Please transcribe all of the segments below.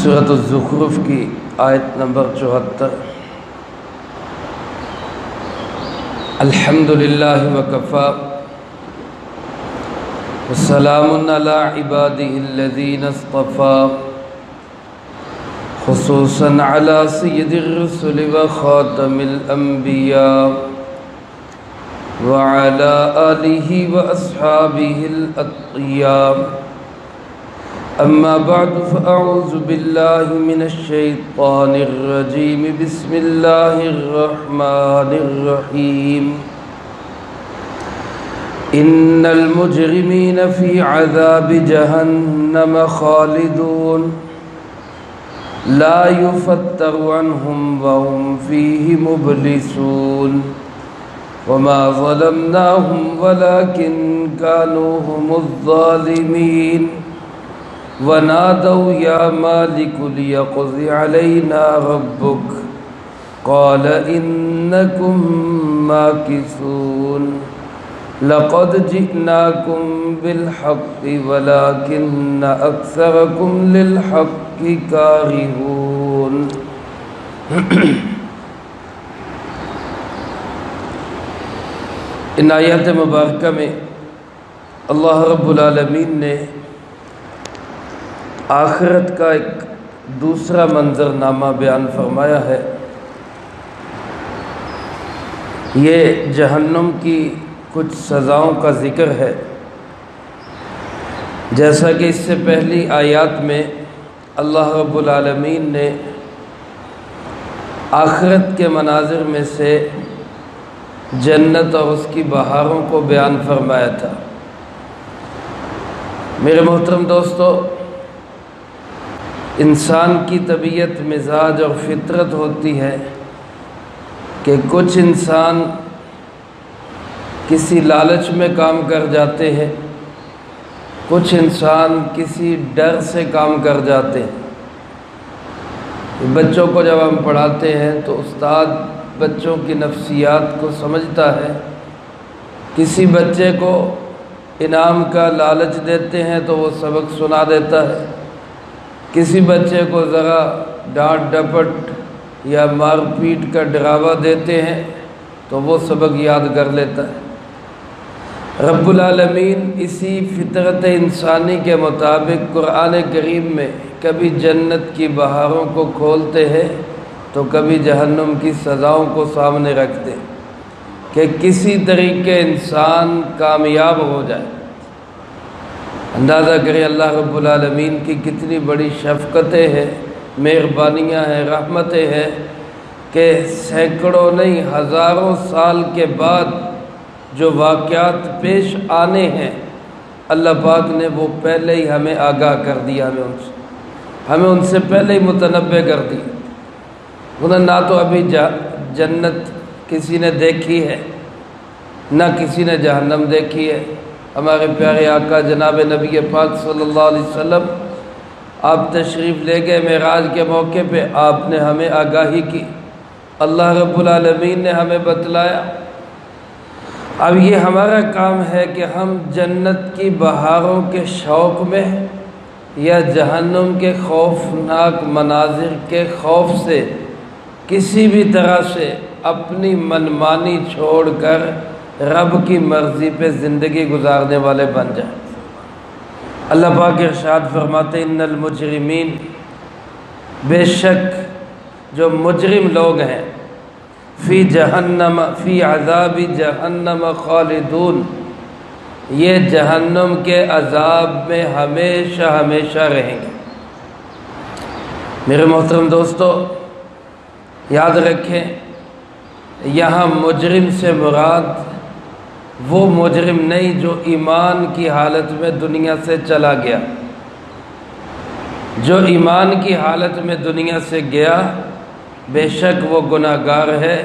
سورۃ الزخرف کی آیت نمبر 74۔ الحمدللہ وکفی وسلام علی عبادہ الذین اصطفی، خصوصاً علی سید الرسل وخاتم الانبیاء وعلی آلہ واصحابہ الاتقیاء۔ اما بعد فاعوذ باللہ من الشیطان الرجیم، بسم اللہ الرحمن الرحیم۔ ان المجرمین فی عذاب جہنم خالدون لا یفتر عنہم وهم فیہ مبلسون، وما ظلمناہم ولکن کانوا هم الظالمین، ونادوا یا مالک لیقض علینا ربک قال انکم ماکثون، لقد جئناکم بالحق ولکن اکثرکم للحق کارہون۔ ان آیات مبارکہ میں اللہ رب العالمین نے آخرت کا ایک دوسرا منظرنامہ بیان فرمایا ہے۔ یہ جہنم کی کچھ سزاؤں کا ذکر ہے، جیسا کہ اس سے پہلی آیات میں اللہ رب العالمین نے آخرت کے مناظر میں سے جنت اور اس کی بہاروں کو بیان فرمایا تھا۔ میرے محترم دوستو، انسان کی طبیعت، مزاج اور فطرت ہوتی ہے کہ کچھ انسان کسی لالچ میں کام کر جاتے ہیں، کچھ انسان کسی ڈر سے کام کر جاتے ہیں۔ بچوں کو جب ہم پڑھاتے ہیں تو استاد بچوں کی نفسیات کو سمجھتا ہے۔ کسی بچے کو انعام کا لالچ دیتے ہیں تو وہ سبق سنا دیتا ہے، کسی بچے کو ذرا ڈانٹ ڈپٹ یا مار پیٹ کا ڈراوا دیتے ہیں تو وہ سبق یاد کر لیتا ہے۔ رب العالمین اسی فطرت انسانی کے مطابق قرآن کریم میں کبھی جنت کی بہاروں کو کھولتے ہیں تو کبھی جہنم کی سزاؤں کو سامنے رکھتے ہیں کہ کسی طریقے انسان کامیاب ہو جائے۔ اندازہ کریں اللہ رب العالمین کی کتنی بڑی شفقتیں ہیں، مہربانیاں ہیں، رحمتیں ہیں کہ سینکڑوں نہیں ہزاروں سال کے بعد جو واقعات پیش آنے ہیں، اللہ پاک نے وہ پہلے ہی ہمیں آگاہ کر دیا، ہمیں ان سے پہلے ہی متنبع کر دی۔ انہیں نہ تو ابھی جنت کسی نے دیکھی ہے، نہ کسی نے جہنم دیکھی ہے۔ ہمارے پیارے آقا جناب نبی پاک صلی اللہ علیہ وسلم آپ تشریف لے گئے معراج کے موقع پہ، آپ نے ہمیں آگاہی کی، اللہ رب العالمین نے ہمیں بتلایا۔ اب یہ ہمارا کام ہے کہ ہم جنت کی بہاروں کے شوق میں یا جہنم کے خوفناک مناظر کے خوف سے کسی بھی طرح سے اپنی منمانی چھوڑ کر رب کی مرضی پہ زندگی گزارنے والے بن جائیں۔ اللہ پاک ارشاد فرماتے ان المجرمین، بے شک جو مجرم لوگ ہیں، فی جہنم فی عذاب جہنم خالدون، یہ جہنم کے عذاب میں ہمیشہ ہمیشہ رہیں گے۔ میرے محترم دوستو، یاد رکھیں یہاں مجرم سے مراد وہ مجرم نہیں جو ایمان کی حالت میں دنیا سے چلا گیا۔ جو ایمان کی حالت میں دنیا سے گیا بے شک وہ گناہگار ہے،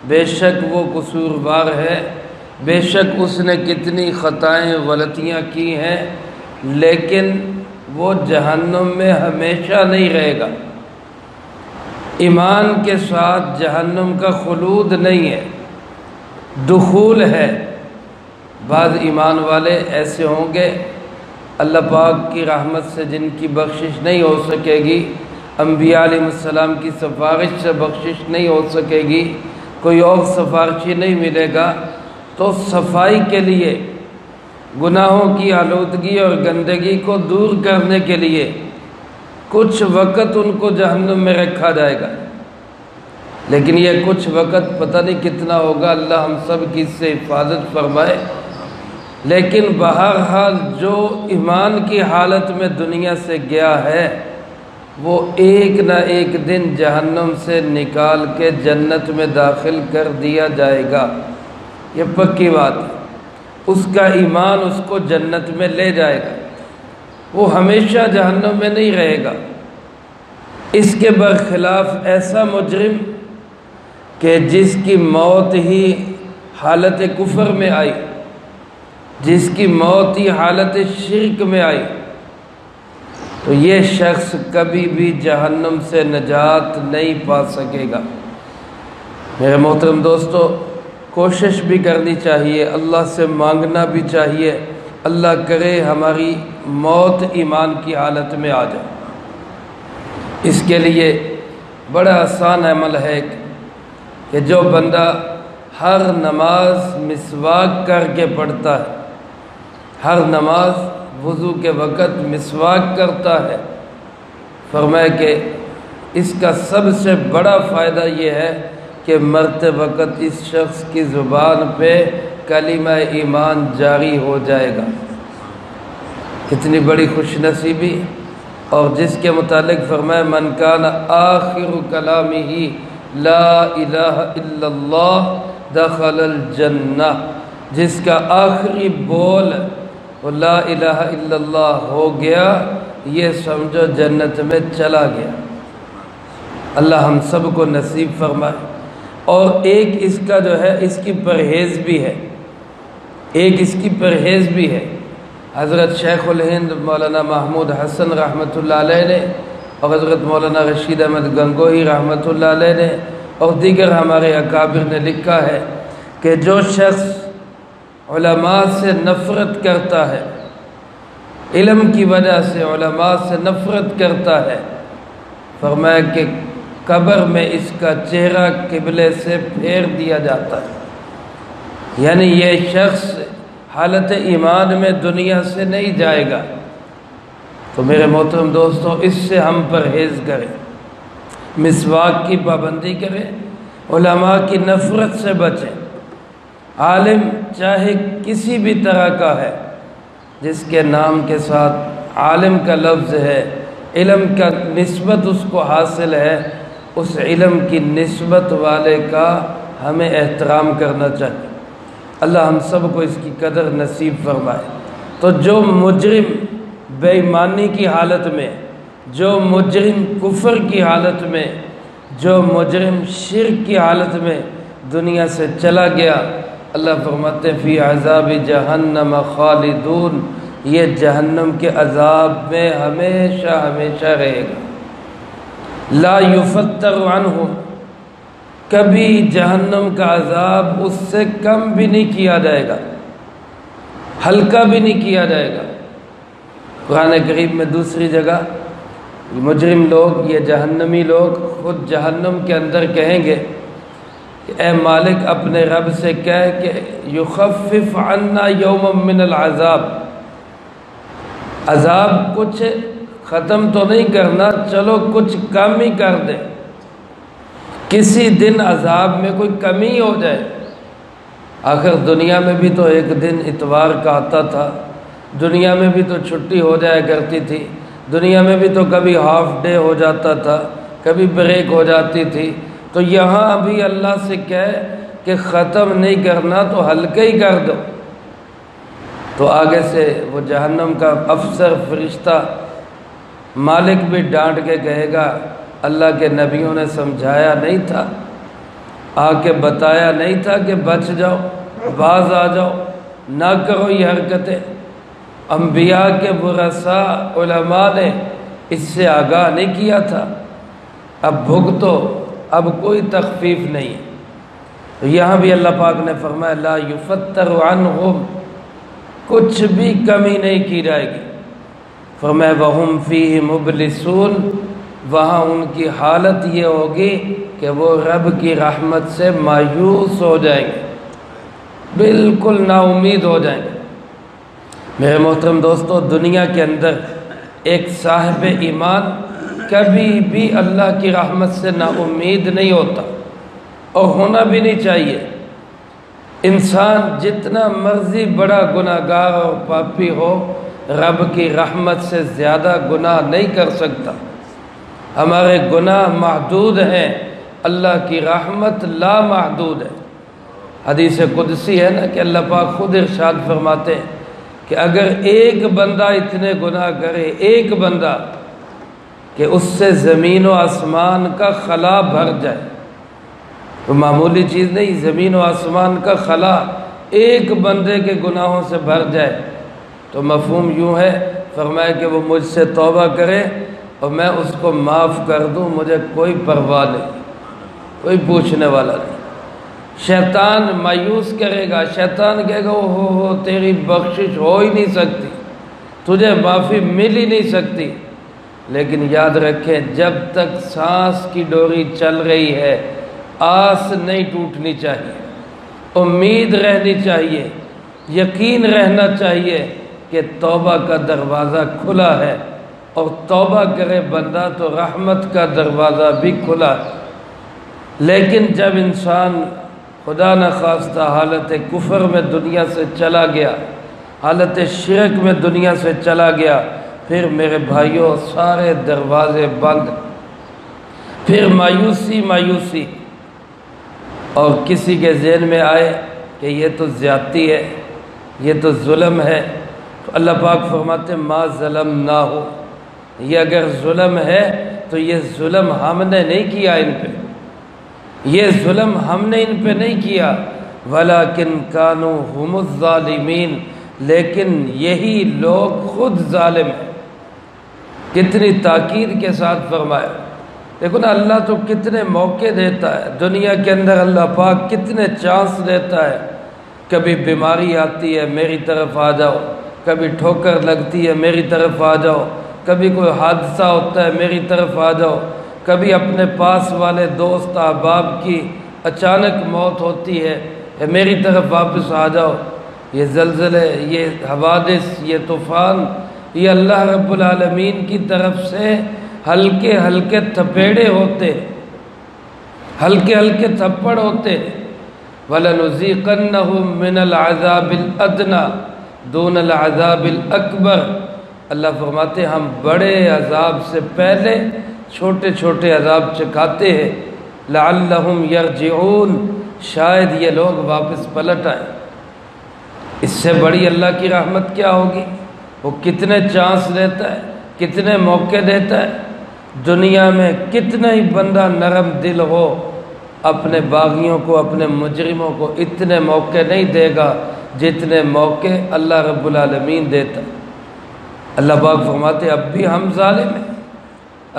بے شک وہ قصوروار ہے، بے شک اس نے کتنی خطائیں غلطیاں کی ہیں، لیکن وہ جہنم میں ہمیشہ نہیں رہے گا۔ ایمان کے ساتھ جہنم کا خلود نہیں ہے، دخول ہے۔ بعض ایمان والے ایسے ہوں گے اللہ پاک کی رحمت سے جن کی بخشش نہیں ہو سکے گی، انبیاء علیہ السلام کی سفارش سے بخشش نہیں ہو سکے گی، کوئی اور سفارشی نہیں ملے گا، تو صفائی کے لیے، گناہوں کی آلودگی اور گندگی کو دور کرنے کے لیے کچھ وقت ان کو جہنم میں رکھا جائے گا۔ لیکن یہ کچھ وقت پتہ نہیں کتنا ہوگا، اللہ ہم سب کی اس سے حفاظت فرمائے۔ لیکن بہرحال جو ایمان کی حالت میں دنیا سے گیا ہے وہ ایک نہ ایک دن جہنم سے نکال کے جنت میں داخل کر دیا جائے گا، یہ پکی بات ہے۔ اس کا ایمان اس کو جنت میں لے جائے گا، وہ ہمیشہ جہنم میں نہیں رہے گا۔ اس کے برخلاف ایسا مجرم کہ جس کی موت ہی حالت کفر میں آئی، جس کی موت ہی حالت شرک میں آئی، تو یہ شخص کبھی بھی جہنم سے نجات نہیں پا سکے گا۔ میرے محترم دوستو، کوشش بھی کرنی چاہیے، اللہ سے مانگنا بھی چاہیے، اللہ کرے ہماری موت ایمان کی حالت میں آ جائے۔ اس کے لیے بڑا آسان عمل ہے کہ جو بندہ ہر نماز مسواک کر کے پڑھتا ہے، ہر نماز وضو کے وقت مسواک کرتا ہے، فرمایا کہ اس کا سب سے بڑا فائدہ یہ ہے کہ مرتے وقت اس شخص کی زبان پہ کلمہ ایمان جاری ہو جائے گا۔ کتنی بڑی خوش نصیبی، اور جس کے متعلق فرمایا من کان آخر کلامہ لا الہ الا اللہ دخل الجنہ، جس کا آخری بول وہ لا الہ الا اللہ ہو گیا، یہ سمجھو جنت میں چلا گیا۔ اللہ ہم سب کو نصیب فرمائے۔ اور ایک اس کا جو ہے اس کی پرہیز بھی ہے، ایک اس کی پرہیز بھی ہے۔ حضرت شیخ الہند مولانا محمود حسن رحمۃ اللہ علیہ نے، اور حضرت مولانا رشید احمد گنگوہی رحمۃ اللہ علیہ نے، اور دیگر ہمارے اکابر نے لکھا ہے کہ جو شخص علماء سے نفرت کرتا ہے، علم کی وجہ سے علماء سے نفرت کرتا ہے، فرمایا کہ قبر میں اس کا چہرہ قبلے سے پھیر دیا جاتا ہے، یعنی یہ شخص حالت ایمان میں دنیا سے نہیں جائے گا۔ تو میرے محترم دوستو، اس سے ہم پرہیز کریں، مسواک کی پابندی کریں، علماء کی نفرت سے بچیں۔ عالم چاہے کسی بھی طرح کا ہے، جس کے نام کے ساتھ عالم کا لفظ ہے، علم کا نسبت اس کو حاصل ہے، اس علم کی نسبت والے کا ہمیں احترام کرنا چاہیے۔ اللہ ہم سب کو اس کی قدر نصیب فرمائے۔ تو جو مجرم بے ایمانی کی حالت میں، جو مجرم کفر کی حالت میں، جو مجرم شرک کی حالت میں دنیا سے چلا گیا، اللہ فرماتے فی عذاب جہنم خالدون، یہ جہنم کے عذاب میں ہمیشہ ہمیشہ رہے گا۔ لا یفتر عنہ، کبھی جہنم کا عذاب اس سے کم بھی نہیں کیا جائے گا، ہلکا بھی نہیں کیا جائے گا۔ قرآن کریم میں دوسری جگہ مجرم لوگ، یہ جہنمی لوگ خود جہنم کے اندر کہیں گے کہ اے مالک اپنے رب سے کہہ کہ یخفف عنا یوما من العذاب، عذاب کچھ ختم تو نہیں کرنا، چلو کچھ کم ہی کر دے، کسی دن عذاب میں کوئی کمی ہو جائے۔ آخر دنیا میں بھی تو ایک دن اتوار کا آتا تھا، دنیا میں بھی تو چھٹی ہو جایا کرتی تھی، دنیا میں بھی تو کبھی ہاف ڈے ہو جاتا تھا، کبھی بریک ہو جاتی تھی۔ تو یہاں بھی اللہ سے کہے کہ ختم نہیں کرنا تو ہلکا ہی کر دو۔ تو آگے سے وہ جہنم کا افسر فرشتہ مالک بھی ڈانٹ کے کہے گا اللہ کے نبیوں نے سمجھایا نہیں تھا، آ کے بتایا نہیں تھا کہ بچ جاؤ، باز آ جاؤ، نہ کرو یہ حرکتیں۔ انبیاء کے ورثاء علماء نے اس سے آگاہ نہیں کیا تھا، اب بھگتو، اب کوئی تخفیف نہیں۔ تو یہاں بھی اللہ پاک نے فرمایا لا یفتر عنہم، کچھ بھی کمی نہیں کی جائے گی۔ فرمایا وہم فیہ مبلسون، وہاں ان کی حالت یہ ہوگی کہ وہ رب کی رحمت سے مایوس ہو جائیں گے، بالکل نا امید ہو جائیں گے۔ میرے محترم دوستو، دنیا کے اندر ایک صاحب ایمان کبھی بھی اللہ کی رحمت سے نا امید نہیں ہوتا، اور ہونا بھی نہیں چاہیے۔ انسان جتنا مرضی بڑا گناہگار اور پاپی ہو، رب کی رحمت سے زیادہ گناہ نہیں کر سکتا۔ ہمارے گناہ محدود ہیں، اللہ کی رحمت لا محدود ہے۔ حدیث قدسی ہے نا کہ اللہ پاک خود ارشاد فرماتے ہیں کہ اگر ایک بندہ اتنے گناہ کرے، ایک بندہ، کہ اس سے زمین و آسمان کا خلا بھر جائے، تو معمولی چیز نہیں، زمین و آسمان کا خلا ایک بندے کے گناہوں سے بھر جائے، تو مفہوم یوں ہے، فرمایا کہ وہ مجھ سے توبہ کرے اور میں اس کو معاف کر دوں، مجھے کوئی پرواہ نہیں، کوئی پوچھنے والا نہیں۔ شیطان مایوس کرے گا، شیطان کہے گا ہو تیری بخشش ہو ہی نہیں سکتی، تجھے معافی مل ہی نہیں سکتی۔ لیکن یاد رکھیں، جب تک سانس کی ڈوری چل رہی ہے، آس نہیں ٹوٹنی چاہیے، امید رہنی چاہیے، یقین رہنا چاہیے کہ توبہ کا دروازہ کھلا ہے، اور توبہ کرے بندہ تو رحمت کا دروازہ بھی کھلا ہے۔ لیکن جب انسان خدا نخواستہ حالت کفر میں دنیا سے چلا گیا، حالت شرک میں دنیا سے چلا گیا، پھر میرے بھائیوں سارے دروازے بند، پھر مایوسی، اور کسی کے ذہن میں آئے کہ یہ تو زیادتی ہے، یہ تو ظلم ہے، تو اللہ پاک فرماتے ما ظلم نہ ہو، یہ اگر ظلم ہے تو یہ ظلم ہم نے نہیں کیا ان پہ، یہ ظلم ہم نے ان پہ نہیں کیا، وَلَكِنْ كَانُوا هُمُ الظَّالِمِينَ، لیکن یہی لوگ خود ظالم ہیں۔ کتنی تاکید کے ساتھ فرمایا۔ دیکھو نا، اللہ تو کتنے موقع دیتا ہے دنیا کے اندر، اللہ پاک کتنے چانس دیتا ہے۔ کبھی بیماری آتی ہے، میری طرف آ جاؤ، کبھی ٹھوکر لگتی ہے، میری طرف آ جاؤ، کبھی کوئی حادثہ ہوتا ہے، میری طرف آ جاؤ، کبھی اپنے پاس والے دوست احباب کی اچانک موت ہوتی ہے، میری طرف واپس آ جاؤ۔ یہ زلزلے، یہ حوادث، یہ طوفان، یہ اللہ رب العالمین کی طرف سے ہلکے ہلکے تھپیڑے ہوتے، ہلکے ہلکے تھپڑ ہوتے۔ وَلَنُذِيقَنَّهُم مِّنَ الْعَذَابِ الْأَدْنَىٰ دُونَ الْعَذَابِ الْأَكْبَرِ، اللہ فرماتے ہیں ہم بڑے عذاب سے پہلے چھوٹے چھوٹے عذاب چکھاتے ہیں، لَعَلَّهُمْ يَرْجِعُونَ، شاید یہ لوگ واپس پلٹ آئیں۔ اس سے بڑی اللہ کی رحمت کیا ہوگی؟ وہ کتنے چانس دیتا ہے، کتنے موقع دیتا ہے۔ دنیا میں کتنا ہی بندہ نرم دل ہو، اپنے باغیوں کو، اپنے مجرموں کو اتنے موقع نہیں دے گا جتنے موقع اللہ رب العالمین دیتا۔ اللہ پاک فرماتے اب بھی ہم ظالم ہیں،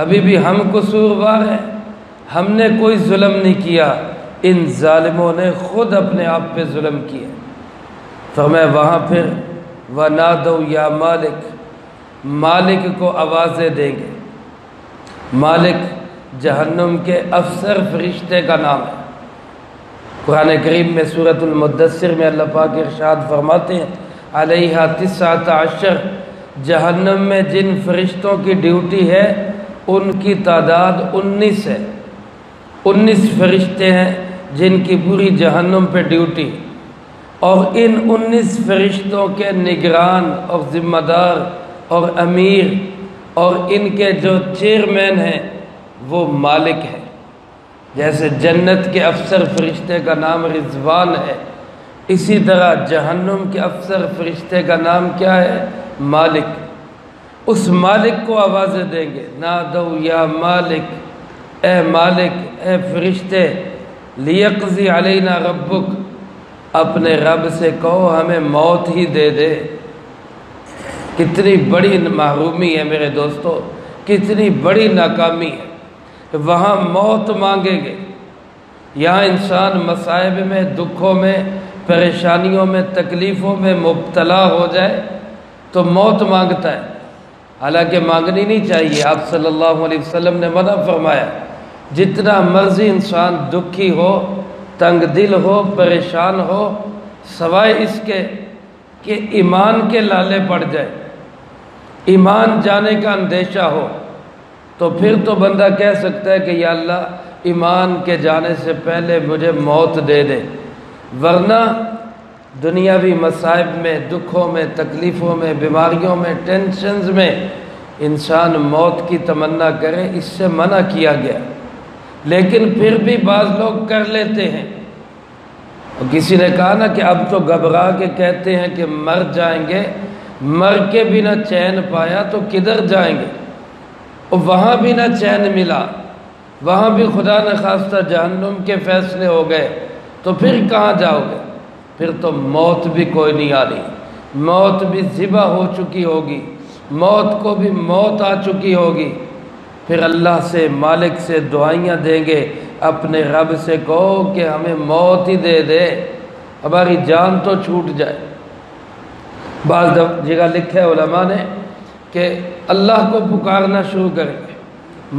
ابھی بھی ہم قصوروار ہیں، ہم نے کوئی ظلم نہیں کیا، ان ظالموں نے خود اپنے آپ پہ ظلم کیا۔ فرمایا وہاں پھر وَنَادَوْا یا مالک، مالک کو آوازیں دیں گے۔ مالک جہنم کے افسر فرشتے کا نام ہے۔ قرآن کریم میں سورۃ المدثر میں اللہ پاک ارشاد فرماتے ہیں علیہا 19، جہنم میں جن فرشتوں کی ڈیوٹی ہے ان کی تعداد 19 ہے۔ 19 فرشتے ہیں جن کی پوری جہنم پہ ڈیوٹی، اور ان 19 فرشتوں کے نگران اور ذمہ دار اور امیر اور ان کے جو چیئرمین ہیں وہ مالک ہیں۔ جیسے جنت کے افسر فرشتے کا نام رضوان ہے، اسی طرح جہنم کے افسر فرشتے کا نام کیا ہے؟ مالک۔ اس مالک کو آوازیں دیں گے، نادو یا مالک، اے مالک، اے فرشتے، لیقضی علینا ربک، اپنے رب سے کہو ہمیں موت ہی دے دے۔ کتنی بڑی محرومی ہے میرے دوستو، کتنی بڑی ناکامی ہے۔ وہاں موت مانگیں گے۔ یہاں انسان مصائب میں، دکھوں میں، پریشانیوں میں، تکلیفوں میں مبتلا ہو جائے تو موت مانگتا ہے، حالانکہ مانگنی نہیں چاہیے، آپ صلی اللہ علیہ وسلم نے منع فرمایا جتنا مرضی انسان دکھی ہو، تنگ دل ہو، پریشان ہو، سوائے اس کے کہ ایمان کے لالے پڑ جائے، ایمان جانے کا اندیشہ ہو، تو پھر تو بندہ کہہ سکتا ہے کہ یا اللہ ایمان کے جانے سے پہلے مجھے موت دے دے۔ ورنہ دنیاوی مصائب میں، دکھوں میں، تکلیفوں میں، بیماریوں میں، ٹینشنز میں انسان موت کی تمنا کرے، اس سے منع کیا گیا، لیکن پھر بھی بعض لوگ کر لیتے ہیں۔ اور کسی نے کہا نا کہ اب تو گھبرا کے کہتے ہیں کہ مر جائیں گے، مر کے بھی نہ چین پایا تو کدھر جائیں گے، اور وہاں بھی نہ چین ملا، وہاں بھی خدا نہ خواستہ جہنم کے فیصلے ہو گئے، تو پھر کہاں جاؤ گے؟ پھر تو موت بھی کوئی نہیں آ رہی، موت بھی ذبح ہو چکی ہوگی، موت کو بھی موت آ چکی ہوگی۔ پھر اللہ سے، مالک سے دعائیاں دیں گے، اپنے رب سے کہو کہ ہمیں موت ہی دے دے، ہماری جان تو چھوٹ جائے۔ بعض جگہ لکھا ہے علماء نے کہ اللہ کو پکارنا شروع کریں گے،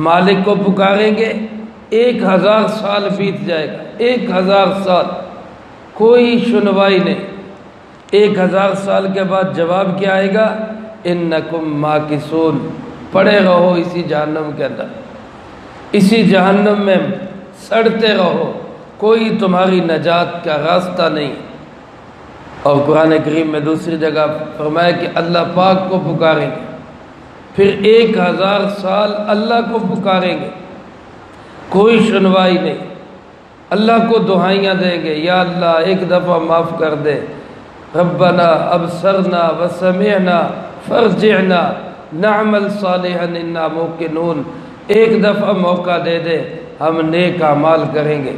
مالک کو پکاریں گے، 1000 سال بیت جائے گا، 1000 سال کوئی سنوائی نہیں۔ 1000 سال کے بعد جواب کیا آئے گا؟ انکم ماکثون، پڑے رہو اسی جہنم کے اندر، اسی جہنم میں سڑتے رہو، کوئی تمہاری نجات کا راستہ نہیں۔ اور قرآن کریم میں دوسری جگہ فرمایا کہ اللہ پاک کو پکاریں گے، پھر 1000 سال اللہ کو پکاریں گے، کوئی سنوائی نہیں۔ اللہ کو دعائیاں دیں گے، یا اللہ ایک دفعہ معاف کر دے، ربنا ابصرنا وسمعنا فرجعنا نعمل صالحا انا موقنون، ایک دفعہ موقع دے دے، ہم نیک اعمال کریں گے۔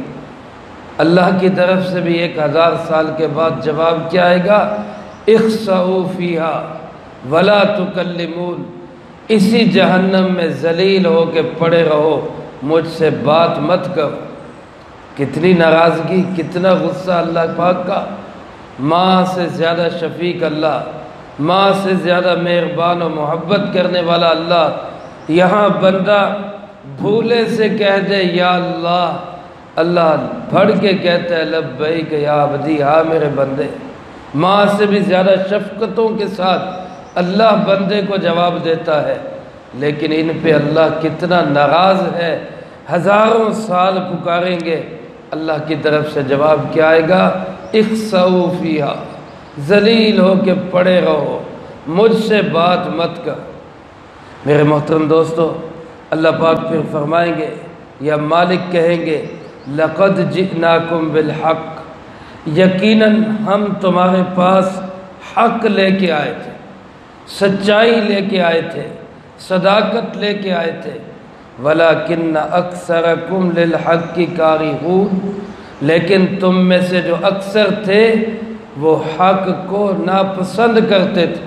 اللہ کی طرف سے بھی 1000 سال کے بعد جواب کیا آئے گا؟ اخسئوا فیہا ولا تکلمون، اسی جہنم میں ذلیل ہو کے پڑے رہو، مجھ سے بات مت کرو۔ کتنی ناراضگی، کتنا غصہ اللہ پاک کا۔ ماں سے زیادہ شفیق اللہ، ماں سے زیادہ مہربان و محبت کرنے والا اللہ، یہاں بندہ بھولے سے کہہ دے یا اللہ، اللہ پڑھ کے کہتا ہے لبیک یا عبدی، ہاں میرے بندے۔ ماں سے بھی زیادہ شفقتوں کے ساتھ اللہ بندے کو جواب دیتا ہے، لیکن ان پہ اللہ کتنا ناراض ہے۔ ہزاروں سال پکاریں گے، اللہ کی طرف سے جواب کیا آئے گا؟ اخسئوا فیہا، ذلیل ہو کے پڑے رہو، مجھ سے بات مت کر۔ میرے محترم دوستو، اللہ پاک پھر فرمائیں گے یا مالک کہیں گے لقد جئناکم بالحق، یقیناً ہم تمہارے پاس حق لے کے آئے تھے، سچائی لے کے آئے تھے، صداقت لے کے آئے تھے، وَلَكِنَّ أَكْثَرَكُمْ لِلْحَقِّ كَارِهُونَ، لیکن تم میں سے جو اکثر تھے وہ حق کو ناپسند کرتے تھے،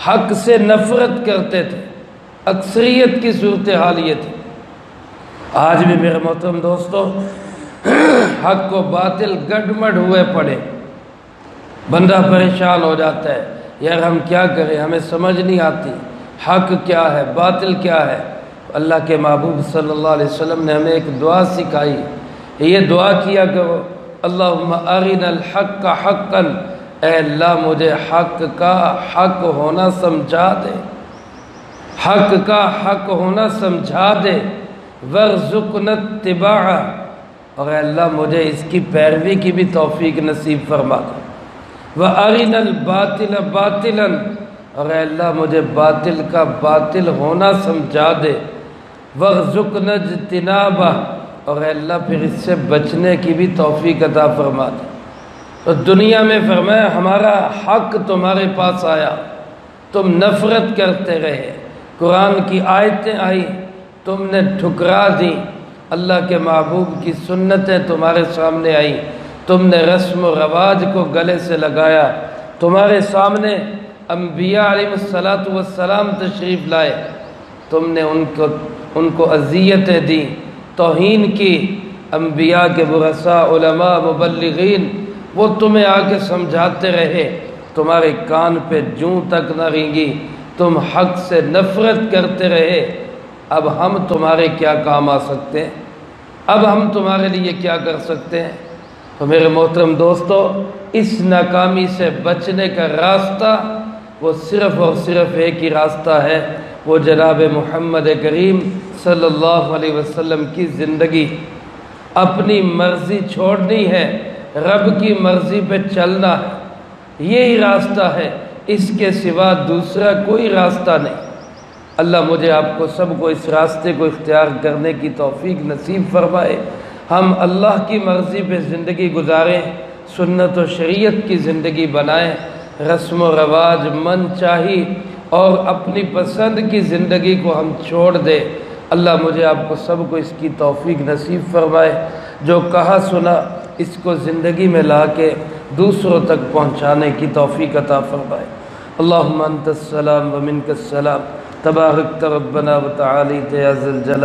حق سے نفرت کرتے تھے۔ اکثریت کی صورتحال یہ تھی۔ آج بھی میرے محترم دوستو، حق و باطل گڈمڈ ہوئے پڑے، بندہ پریشان ہو جاتا ہے، یار ہم کیا کریں، ہمیں سمجھ نہیں آتی حق کیا ہے، باطل کیا ہے۔ اللہ کے محبوب صلی اللہ علیہ وسلم نے ہمیں ایک دعا سکھائی، یہ دعا کیا کرو، اللہم ارنا الحق حقا، اے اللہ مجھے حق کا حق ہونا سمجھا دے، حق کا حق ہونا سمجھا دے، وارزقنا اتباعہ، اور اے اللہ مجھے اس کی پیروی کی بھی توفیق نصیب فرما دے، وارنا الباطل باطلا، اور اے اللہ مجھے باطل کا باطل ہونا سمجھا دے، وارزقنا اجتنابہ، اور اے اللہ پھر اس سے بچنے کی بھی توفیق عطا فرما دے۔ تو دنیا میں فرمایا ہمارا حق تمہارے پاس آیا، تم نفرت کرتے رہے، قرآن کی آیتیں آئی تم نے ٹھکرا دی، اللہ کے محبوب کی سنتیں تمہارے سامنے آئی، تم نے رسم و رواج کو گلے سے لگایا، تمہارے سامنے انبیاء علیہ السلام تشریف لائے، تم نے ان کو اذیتیں دی، توہین کی۔ انبیاء کے ورثاء، علماء، مبلغین، وہ تمہیں آ کے سمجھاتے رہے، تمہارے کان پہ جوں تک نہ رینگی، تم حق سے نفرت کرتے رہے، اب ہم تمہارے کیا کام آ سکتے ہیں؟ اب ہم تمہارے لیے کیا کر سکتے ہیں؟ تو میرے محترم دوستو، اس ناکامی سے بچنے کا راستہ وہ صرف اور صرف ایک ہی راستہ ہے، وہ جناب محمد کریم صلی اللہ علیہ وسلم کی زندگی۔ اپنی مرضی چھوڑنی ہے، رب کی مرضی پہ چلنا ہے، یہی راستہ ہے، اس کے سوا دوسرا کوئی راستہ نہیں۔ اللہ مجھے آپ کو سب کو اس راستے کو اختیار کرنے کی توفیق نصیب فرمائے، ہم اللہ کی مرضی پہ زندگی گزاریں، سنت و شریعت کی زندگی بنائیں، رسم و رواج، من چاہی اور اپنی پسند کی زندگی کو ہم چھوڑ دیں۔ اللہ مجھے آپ کو سب کو اس کی توفیق نصیب فرمائے، جو کہا سنا اس کو زندگی میں لا کے دوسروں تک پہنچانے کی توفیق عطا فرمائے۔ اللہم انت السلام و منک السلام، تبارکت ربنا و تعالیت یا ذی الجلال۔